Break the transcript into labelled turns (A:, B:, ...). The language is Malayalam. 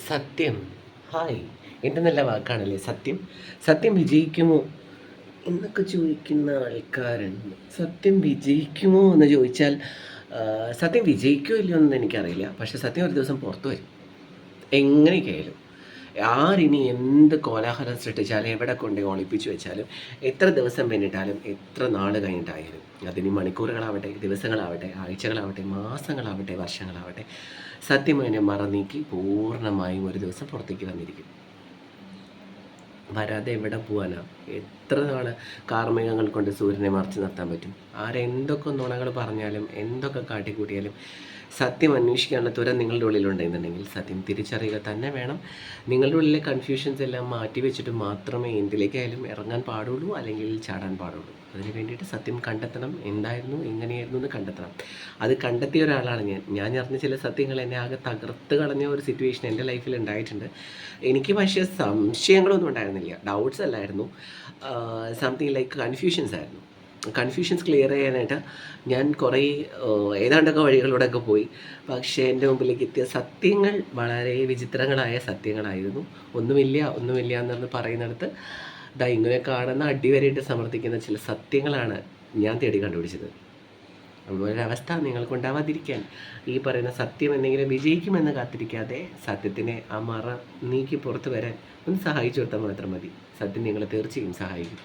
A: സത്യം. ഹായ്. എൻ്റെ നല്ല വാക്കാണല്ലേ സത്യം. സത്യം വിജയിക്കുമോ എന്നൊക്കെ ചോദിക്കുന്ന ആൾക്കാരുണ്ട്. സത്യം വിജയിക്കുമോ എന്ന് ചോദിച്ചാൽ സത്യം വിജയിക്കുമോ ഇല്ലയോ എന്ന് എനിക്കറിയില്ല. പക്ഷേ സത്യം ഒരു ദിവസം പുറത്തു വരും. എങ്ങനെയൊക്കെയായാലും. ആരിനി എന്ത് കോലാഹലം സൃഷ്ടിച്ചാലും എവിടെ കൊണ്ട് ഒളിപ്പിച്ചു വെച്ചാലും എത്ര ദിവസം പിന്നിട്ടാലും എത്ര നാൾ കഴിഞ്ഞിട്ടായാലും അതിന് മണിക്കൂറുകളാവട്ടെ, ദിവസങ്ങളാവട്ടെ, ആഴ്ചകളാവട്ടെ, മാസങ്ങളാവട്ടെ, വർഷങ്ങളാവട്ടെ, സത്യം അതിനെ മറനീക്കി പൂർണ്ണമായും ഒരു ദിവസം പുറത്തേക്ക് വന്നിരിക്കും. വരാതെ എവിടെ പോകാനാ? എത്ര നാൾ കാർമികങ്ങൾ കൊണ്ട് സൂര്യനെ മറച്ചു നിർത്താൻ പറ്റും? ആരെന്തൊക്കെ നുണകൾ പറഞ്ഞാലും എന്തൊക്കെ കാട്ടിക്കൂട്ടിയാലും സത്യം അന്വേഷിക്കാനുള്ള തുരം നിങ്ങളുടെ ഉള്ളിലുണ്ടെന്നുണ്ടെങ്കിൽ സത്യം തിരിച്ചറിയുക തന്നെ വേണം. നിങ്ങളുടെ ഉള്ളിലെ കൺഫ്യൂഷൻസ് എല്ലാം മാറ്റി വെച്ചിട്ട് മാത്രമേ എന്തിലേക്കായാലും ഇറങ്ങാൻ പാടുള്ളൂ, അല്ലെങ്കിൽ ചാടാൻ പാടുള്ളൂ. അതിന് വേണ്ടിയിട്ട് സത്യം കണ്ടെത്തണം. എന്തായിരുന്നു, എങ്ങനെയായിരുന്നു എന്ന് കണ്ടെത്തണം. അത് കണ്ടെത്തിയ ഒരാളാണ് ഞാൻ അറിഞ്ഞ ചില സത്യങ്ങൾ എന്നെ ആകെ തകർത്ത് കളഞ്ഞ ഒരു സിറ്റുവേഷൻ എൻ്റെ ലൈഫിൽ ഉണ്ടായിട്ടുണ്ട്. എനിക്ക് പക്ഷേ സംശയങ്ങളൊന്നും ഉണ്ടായിരുന്നില്ല, ഡൗട്ട്സ് അല്ലായിരുന്നു, സംതിങ് ലൈക്ക് കൺഫ്യൂഷൻസ് ആയിരുന്നു. കൺഫ്യൂഷൻസ് ക്ലിയർ ചെയ്യാനായിട്ട് ഞാൻ കുറേ ഏതാണ്ടൊക്കെ വഴികളിലൂടെയൊക്കെ പോയി. പക്ഷേ എൻ്റെ മുമ്പിലേക്ക് എത്തിയ സത്യങ്ങൾ വളരെ വിചിത്രങ്ങളായ സത്യങ്ങളായിരുന്നു. ഒന്നുമില്ല എന്ന് പറഞ്ഞ് പറയുന്നിടത്ത് ഇങ്ങനെ കാണുന്ന അടിവരയിട്ട് സമർത്ഥിക്കുന്ന ചില സത്യങ്ങളാണ് ഞാൻ തേടി കണ്ടുപിടിച്ചത്. അതുപോലൊരവസ്ഥ നിങ്ങൾക്കുണ്ടാവാതിരിക്കാൻ ഈ പറയുന്ന സത്യം എന്തെങ്കിലും വിജയിക്കുമെന്ന് കാത്തിരിക്കാതെ സത്യത്തിനെ ആ മറ നീക്കി പുറത്ത് വരാൻ ഒന്ന് സഹായിച്ചു കൊടുത്താൽ മാത്രം മതി. സത്യം നിങ്ങളെ തീർച്ചയായും സഹായിക്കും.